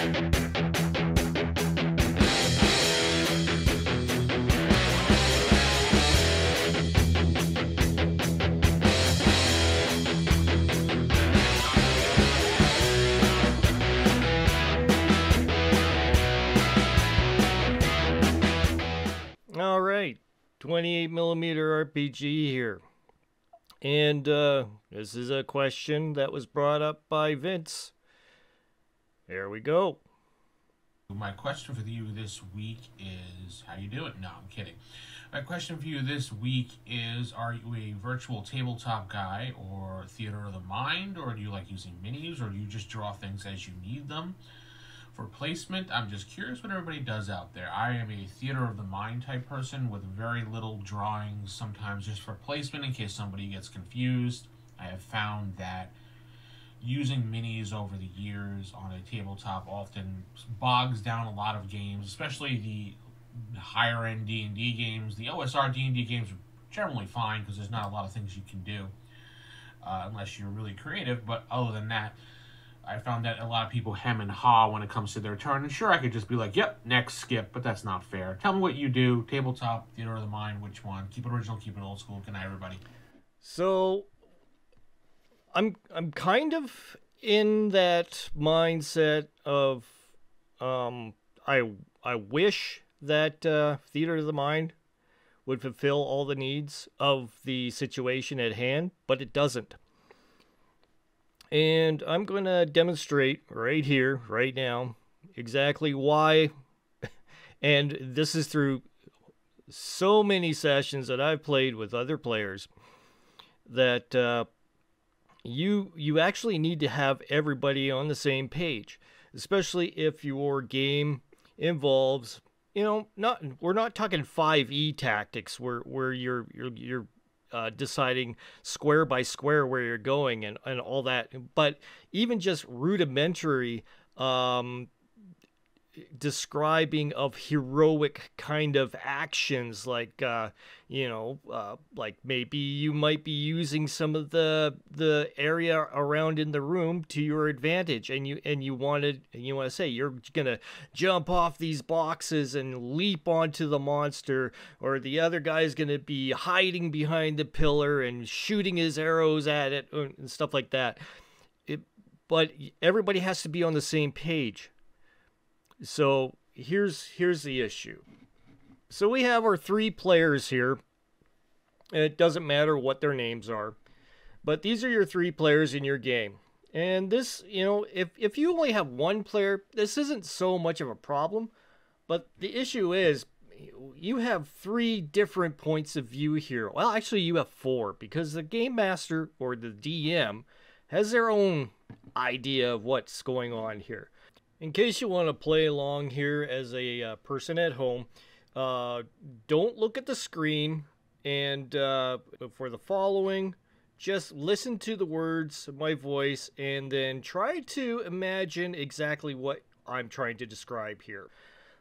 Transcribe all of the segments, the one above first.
All right, 28mm RPG here. And this is a question that was brought up by Vince. Here we go. My question for you this week is, how you doing? No, I'm kidding. My question for you this week is, are you a virtual tabletop guy or theater of the mind, or do you like using minis, or do you just draw things as you need them for placement? I'm just curious what everybody does out there. I am a theater of the mind type person with very little drawings, sometimes just for placement in case somebody gets confused. I have found that using minis over the years on a tabletop often bogs down a lot of games, especially the higher end D&D games. The OSR D&D games are generally fine because there's not a lot of things you can do unless you're really creative, but other than that, I found that a lot of people hem and haw when it comes to their turn. And sure, I could just be like, yep, next, skip, but that's not fair. Tell me what you do. Tabletop, theater of the mind, which one? Keep it original, keep it old school. Good night, everybody. So I'm kind of in that mindset of I wish that theater of the mind would fulfill all the needs of the situation at hand, but it doesn't. And I'm going to demonstrate right here, right now, exactly why. And this is through so many sessions that I've played with other players that you actually need to have everybody on the same page, especially if your game involves, we're not talking 5e tactics where you're deciding square by square where you're going and all that, but even just rudimentary describing of heroic kind of actions, like like maybe you might be using some of the area around in the room to your advantage, and you want to say you're gonna jump off these boxes and leap onto the monster, or the other guy's gonna be hiding behind the pillar and shooting his arrows at it and stuff like that. But everybody has to be on the same page. So here's the issue. So we have our 3 players here. It doesn't matter what their names are, but these are your 3 players in your game. And this, if you only have 1 player, this isn't so much of a problem. But the issue is you have 3 different points of view here. Well, actually you have 4, because the game master or the DM has their own idea of what's going on here. In case you want to play along here as a person at home, don't look at the screen, and for the following, just listen to the words of my voice and then try to imagine exactly what I'm trying to describe here.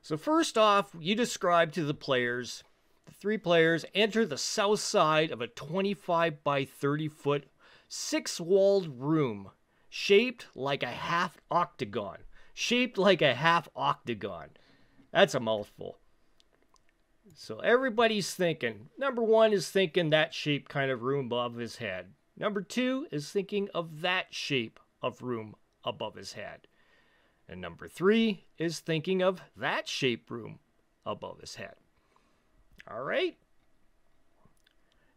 So first off, you describe to the players, the 3 players, enter the south side of a 25 by 30 foot 6-walled room shaped like a half octagon. Shaped like a half octagon. That's a mouthful. So everybody's thinking. Number 1 is thinking that shape kind of room above his head. Number 2 is thinking of that shape of room above his head. And number 3 is thinking of that shape room above his head. All right.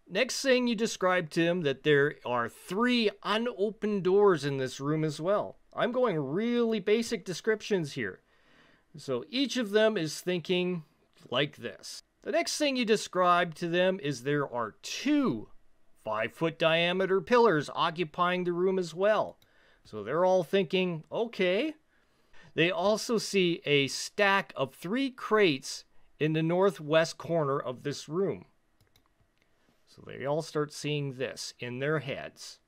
Next thing, you describe to him that there are 3 unopened doors in this room as well. I'm going really basic descriptions here. So each of them is thinking like this. The next thing you describe to them is there are 2 5-foot diameter pillars occupying the room as well. So they're all thinking, okay. They also see a stack of 3 crates in the northwest corner of this room. So they all start seeing this in their heads.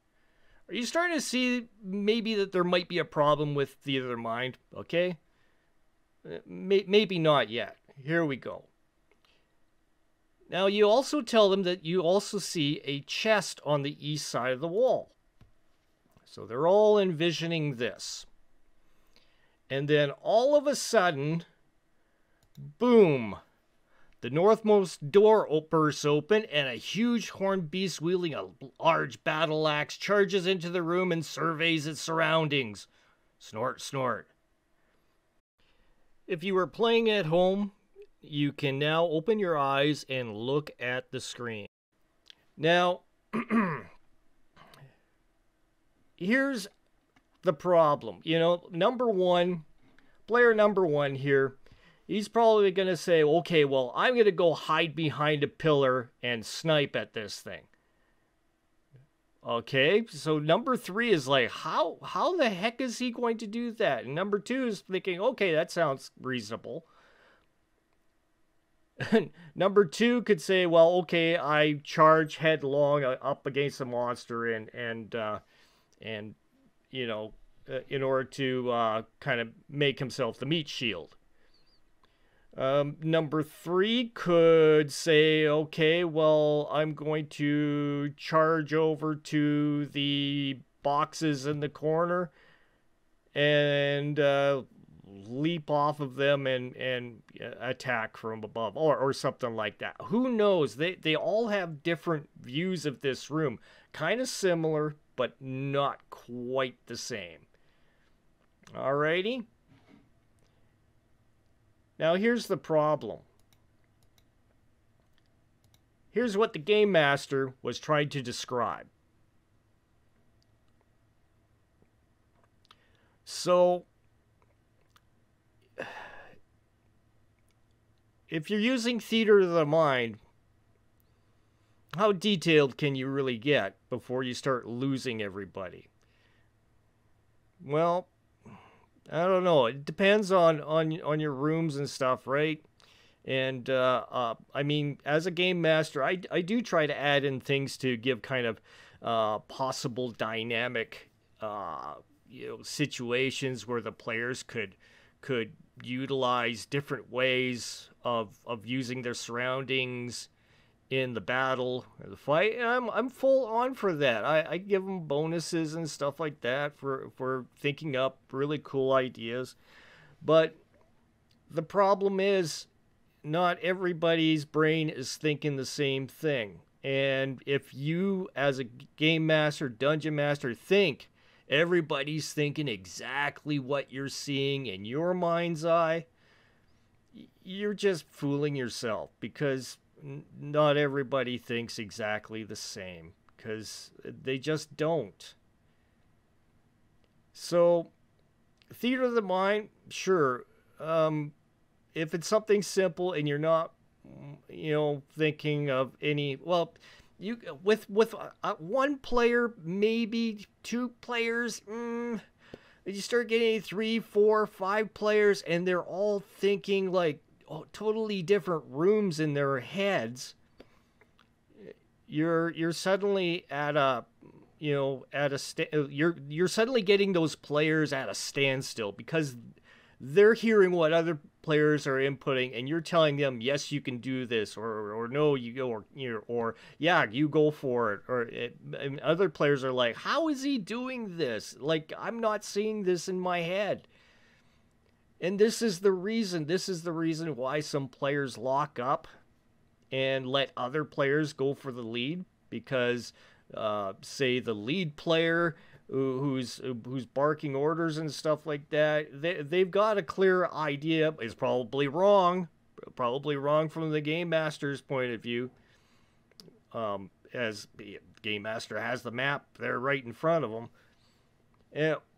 Are you starting to see maybe that there might be a problem with theater of the mind? Okay? Maybe not yet. Here we go. Now you also tell them that you also see a chest on the east side of the wall. So they're all envisioning this. And then all of a sudden, boom, the northmost door bursts open, and a huge horned beast wielding a large battle axe charges into the room and surveys its surroundings. Snort, snort. If you were playing at home, you can now open your eyes and look at the screen. Now, here's the problem. You know, player number one here, he's probably going to say, okay, well, I'm going to go hide behind a pillar and snipe at this thing. Okay, so number three is like, how the heck is he going to do that? And number two is thinking, okay, that sounds reasonable. Number two could say, well, okay, I charge headlong up against the monster and you know, in order to kind of make himself the meat shield. Number three could say, okay, well, I'm going to charge over to the boxes in the corner and leap off of them and attack from above or something like that. Who knows? They all have different views of this room. Kind of similar, but not quite the same. Alrighty. Now here's the problem. Here's what the Game Master was trying to describe. So, if you're using theater of the mind, how detailed can you really get before you start losing everybody? Well, I don't know. It depends on your rooms and stuff, right? And I mean, as a game master, I do try to add in things to give kind of possible dynamic situations where the players could utilize different ways of using their surroundings in the battle or the fight. And I'm full on for that. I give them bonuses and stuff like that for thinking up really cool ideas. But the problem is not everybody's brain is thinking the same thing. And if you, as a game master, dungeon master, think everybody's thinking exactly what you're seeing in your mind's eye, you're just fooling yourself, because not everybody thinks exactly the same, because they just don't. So, theater of the mind, sure. If it's something simple and you're not, thinking of any, well, you with one player, maybe two players, you start getting 3, 4, 5 players, and they're all thinking like totally different rooms in their heads. You're suddenly at a you're suddenly getting those players at a standstill, because they're hearing what other players are inputting, and you're telling them, yes, you can do this, or no, you go, or yeah, you go for it, and other players are like, how is he doing this? Like, I'm not seeing this in my head. And this is the reason why some players lock up and let other players go for the lead, because say the lead player who's barking orders and stuff like that, they've got a clear idea. Is probably wrong from the game master's point of view, as the game master has the map there right in front of him.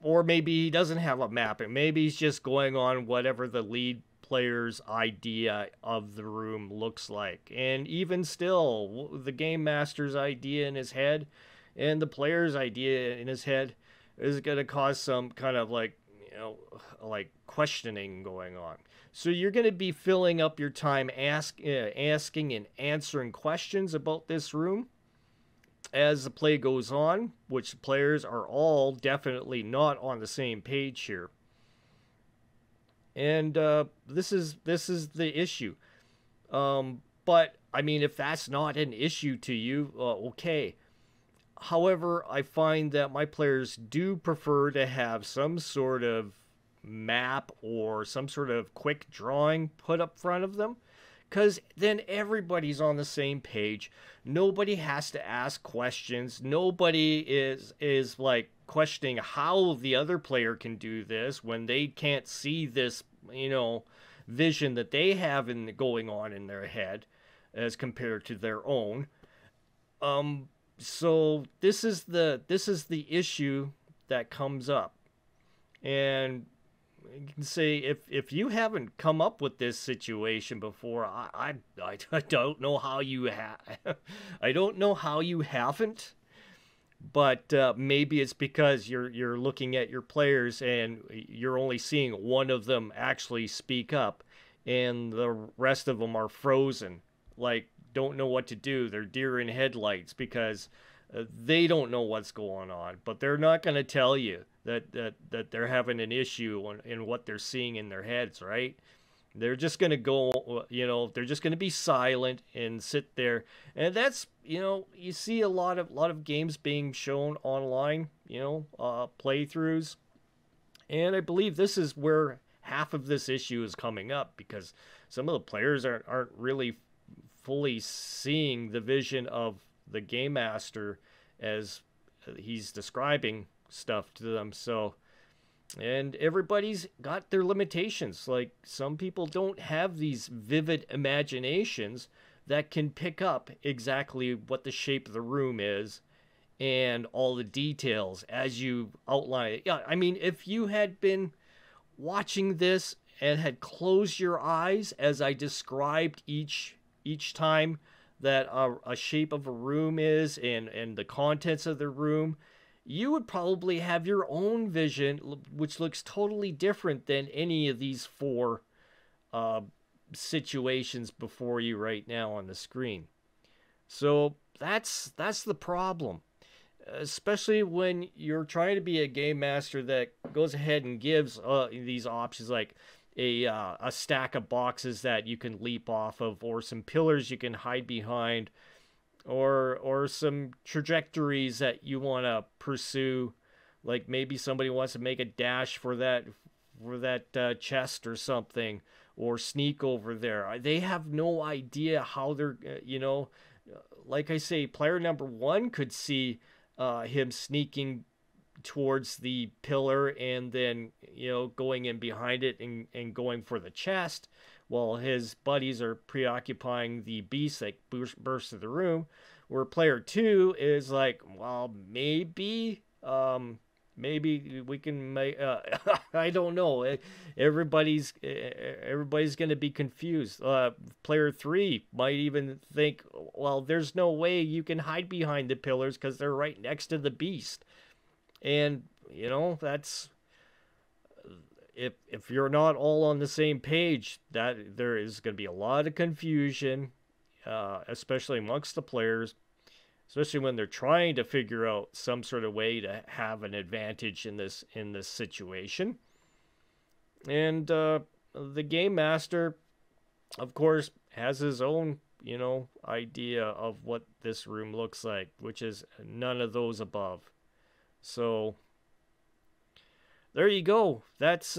Or maybe he doesn't have a map, and maybe he's just going on whatever the lead player's idea of the room looks like. And even still, the game master's idea in his head and the player's idea in his head is going to cause some kind of like questioning going on. So you're going to be filling up your time asking and answering questions about this room as the play goes on, which the players are all definitely not on the same page here. And this is the issue. But I mean, if that's not an issue to you, okay. However, I find that my players do prefer to have some sort of map or some sort of quick drawing put up front of them, because then everybody's on the same page. Nobody has to ask questions. Nobody is like questioning how the other player can do this when they can't see this, vision that they have in going on in their head as compared to their own. So this is the issue that comes up. And you can say, if you haven't come up with this situation before, I don't know how you I don't know how you haven't, but maybe it's because you're looking at your players and you're only seeing one of them actually speak up, and the rest of them are frozen, like don't know what to do. They're deer in headlights because they don't know what's going on, but they're not going to tell you that they're having an issue in what they're seeing in their heads, right? They're just going to go, they're just going to be silent and sit there. And that's, you see a lot of games being shown online, playthroughs. And I believe this is where half of this issue is coming up, because some of the players aren't really fully seeing the vision of the game master as he's describing stuff to them. So, and everybody's got their limitations. Like, some people don't have these vivid imaginations that can pick up exactly what the shape of the room is and all the details as you outline it. Yeah, I mean, if you had been watching this and had closed your eyes as I described each time that a shape of a room is and the contents of the room, you would probably have your own vision, which looks totally different than any of these four situations before you right now on the screen. So that's the problem, especially when you're trying to be a game master that goes ahead and gives these options, like a stack of boxes that you can leap off of, or some pillars you can hide behind, or some trajectories that you want to pursue. Like maybe somebody wants to make a dash for that chest or something, or sneak over there. They have no idea how they're, like I say, player number one could see him sneaking towards the pillar and then going in behind it and going for the chest, while his buddies are preoccupying the beast that bursts through the room. Where player two is like, well, maybe we can make I don't know, everybody's gonna be confused. Player three might even think, well, there's no way you can hide behind the pillars because they're right next to the beast. And that's, if you're not all on the same page, that there is going to be a lot of confusion, especially amongst the players, especially when they're trying to figure out some sort of way to have an advantage in this situation. And the game master, of course, has his own idea of what this room looks like, which is none of those above. So there you go. That's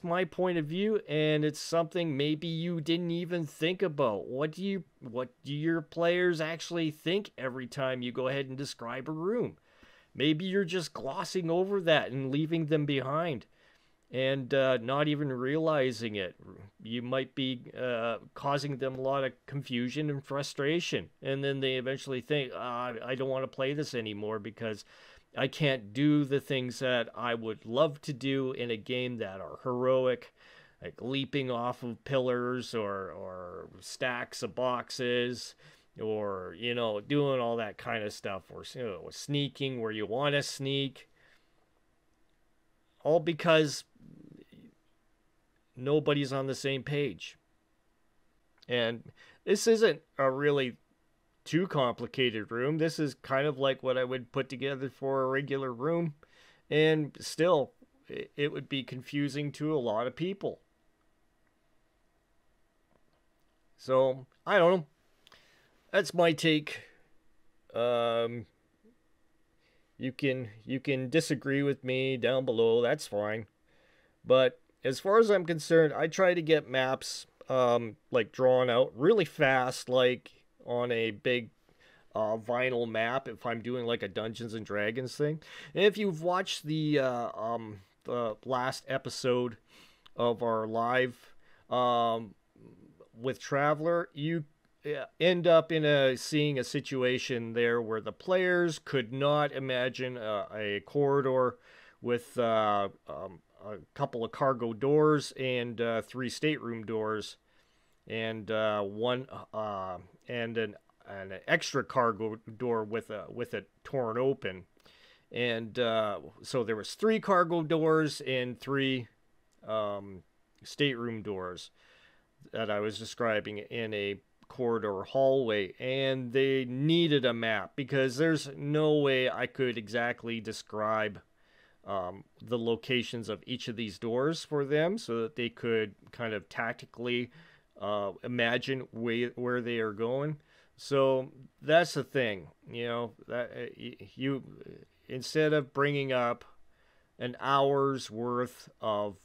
my point of view, and it's something maybe you didn't even think about. What do your players actually think every time you go ahead and describe a room? Maybe you're just glossing over that and leaving them behind, and not even realizing it. You might be causing them a lot of confusion and frustration, and then they eventually think, I don't want to play this anymore because I can't do the things that I would love to do in a game that are heroic, like leaping off of pillars or stacks of boxes, or doing all that kind of stuff, or sneaking where you want to sneak, all because nobody's on the same page. And this isn't a really too complicated room. This is kind of like what I would put together for a regular room, and still it would be confusing to a lot of people. So I don't know, that's my take. You can disagree with me down below, that's fine. But as far as I'm concerned, I try to get maps like drawn out really fast, like on a big vinyl map if I'm doing like a Dungeons and Dragons thing. And if you've watched the last episode of our live um, with Traveler, you end up in seeing a situation there where the players could not imagine a corridor with a couple of cargo doors and three stateroom doors and one and an extra cargo door with it torn open. And so there was three cargo doors and three stateroom doors that I was describing in a corridor hallway, and they needed a map because there's no way I could exactly describe the locations of each of these doors for them so that they could kind of tactically imagine where they are going. So that's the thing, that you instead of bringing up an hour's worth of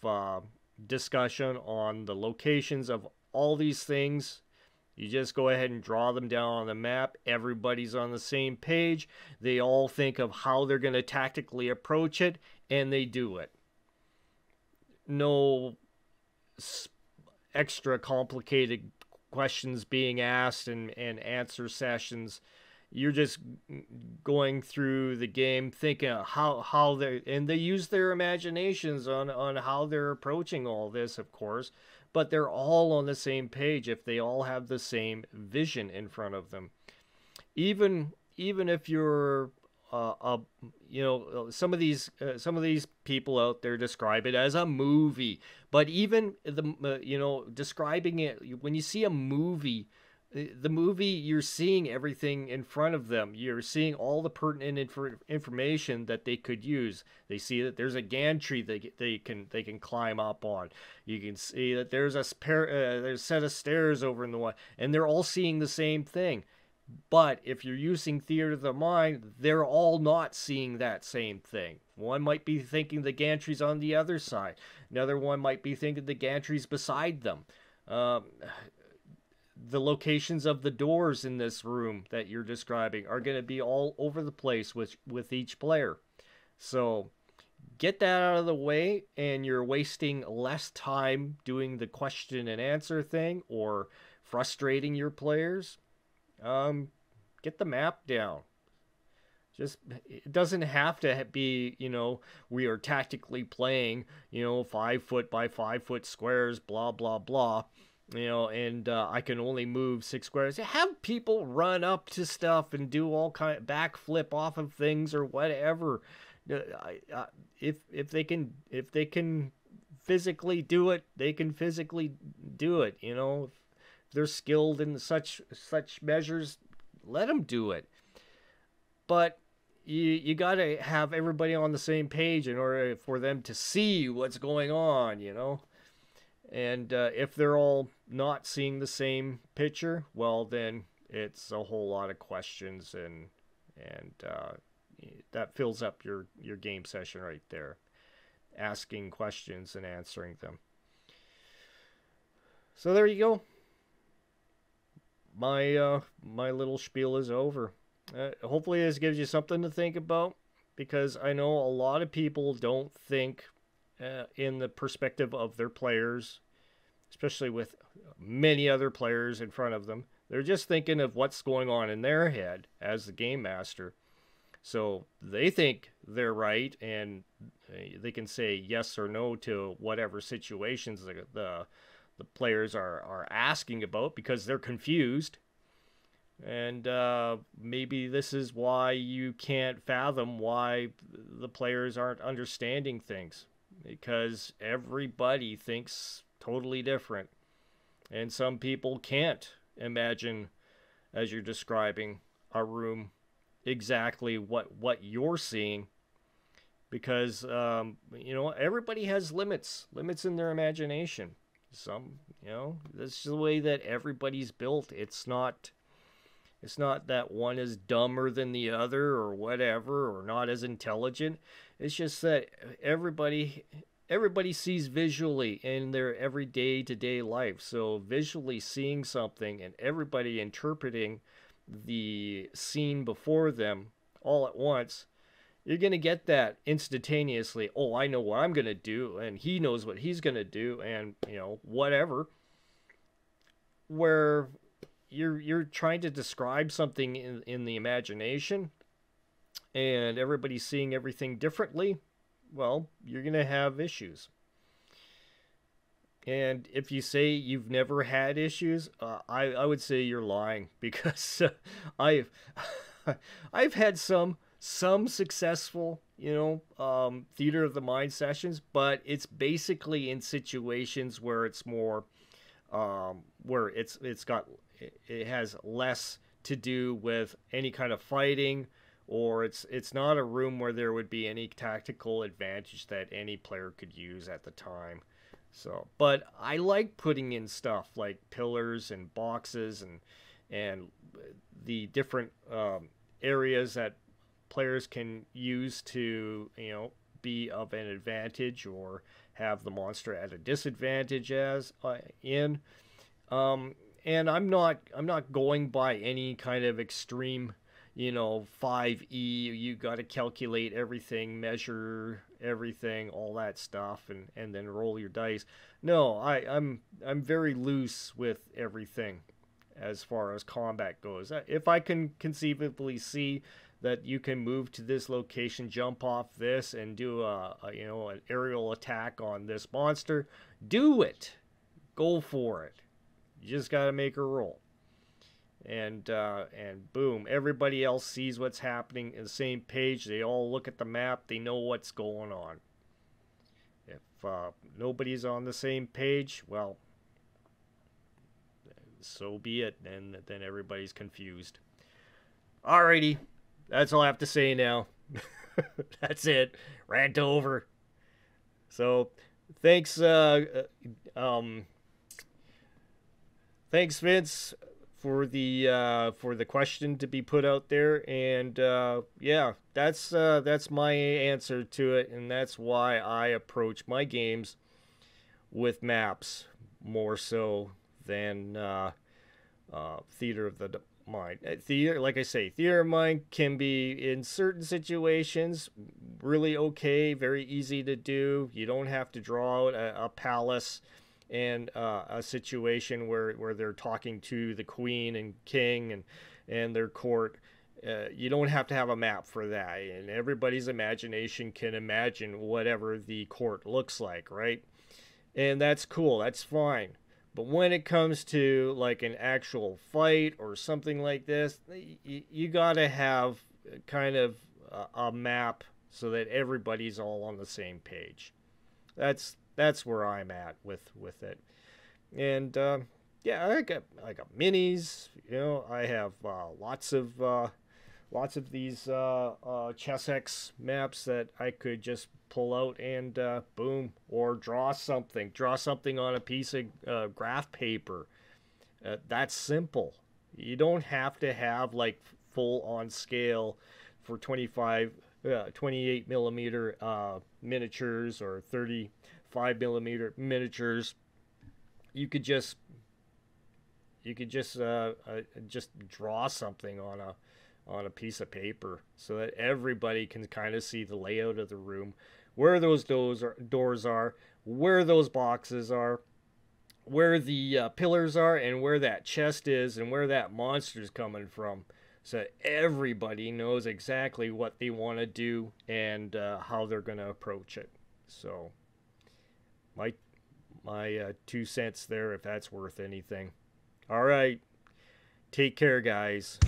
discussion on the locations of all these things, you just go ahead and draw them down on the map. Everybody's on the same page. They all think of how they're going to tactically approach it, and they do it. No extra complicated questions being asked and answer sessions. You're just going through the game thinking how they use their imaginations on how they're approaching all this, of course, but they're all on the same page if they all have the same vision in front of them. Even if you're some of these people out there describe it as a movie, but even describing it, when you see a movie, the movie, you're seeing everything in front of them. You're seeing all the pertinent information that they could use. They see that there's a gantry that they can climb up on. You can see that there's there's a set of stairs over in the one, and they're all seeing the same thing. But if you're using theater of the mind, they're all not seeing that same thing. One might be thinking the gantry's on the other side. Another one might be thinking the gantry's beside them. The locations of the doors in this room that you're describing are going to be all over the place with each player. So get that out of the way, and you're wasting less time doing the question and answer thing or frustrating your players. Get the map down. Just, it doesn't have to be, we are tactically playing, 5 foot by 5 foot squares, blah, blah, blah, and I can only move 6 squares. Have people run up to stuff and do all kind of backflip off of things or whatever. If they can physically do it, they can physically do it, If they're skilled in such measures, let them do it. But you got to have everybody on the same page in order for them to see what's going on, And if they're all not seeing the same picture, well, then it's a whole lot of questions, and that fills up your game session right there, asking questions and answering them. So there you go. My little spiel is over. Hopefully this gives you something to think about, because I know a lot of people don't think in the perspective of their players, especially with many other players in front of them. They're just thinking of what's going on in their head as the game master. So they think they're right, and they can say yes or no to whatever situations the players are asking about, because they're confused. And maybe this is why you can't fathom why the players aren't understanding things, because everybody thinks totally different. And some people can't imagine, as you're describing, a room exactly what you're seeing, because everybody has limits in their imagination. Some, that's the way that everybody's built. It's not that one is dumber than the other or whatever, or not as intelligent. It's just that everybody everybody sees visually in their everyday to day life. So visually seeing something and everybody interpreting the scene before them all at once, you're going to get that instantaneously. Oh, I know what I'm going to do, and he knows what he's going to do, and whatever. Where you're trying to describe something in the imagination, and everybody's seeing everything differently, well, you're going to have issues. And if you say you've never had issues, I would say you're lying, because I've I've had some successful theater of the mind sessions, but it's basically in situations where it's more where it has less to do with any kind of fighting, or it's not a room where there would be any tactical advantage that any player could use at the time. So, but I like putting in stuff like pillars and boxes and the different areas that players can use to be of an advantage or have the monster at a disadvantage as in and I'm not going by any kind of extreme 5e, you got to calculate everything, measure everything, all that stuff, and then roll your dice. No, I'm very loose with everything as far as combat goes. If I can conceivably see that you can move to this location, jump off this, and do an aerial attack on this monster, do it. Go for it. You just got to make a roll. And boom, everybody else sees what's happening in the same page. They all look at the map. They know what's going on. If nobody's on the same page, well, so be it. And then everybody's confused. Alrighty, that's all I have to say now. That's it. Rant over. So, thanks, thanks, Vince, for the question to be put out there, and yeah, that's my answer to it, and that's why I approach my games with maps more so than theater of the mind. Theater, like I say, theater of mind can be in certain situations really okay, very easy to do. You don't have to draw out a palace and a situation where they're talking to the queen and king and their court. You don't have to have a map for that, and everybody's imagination can imagine whatever the court looks like, right? And that's cool, that's fine. But when it comes to like an actual fight or something like this, you gotta have kind of a map so that everybody's all on the same page. That's where I'm at with it. And yeah, I got minis. I have lots of these Chessex maps that I could just pull out and boom, or draw something on a piece of graph paper. That's simple. You don't have to have like full on scale for 28 millimeter miniatures or 35 millimeter miniatures. You could just draw something on a piece of paper so that everybody can kind of see the layout of the room, where those doors are, where those boxes are, where the pillars are, and where that chest is, and where that monster's coming from, so that everybody knows exactly what they want to do and how they're going to approach it. So my 2 cents there, if that's worth anything. All right, take care, guys.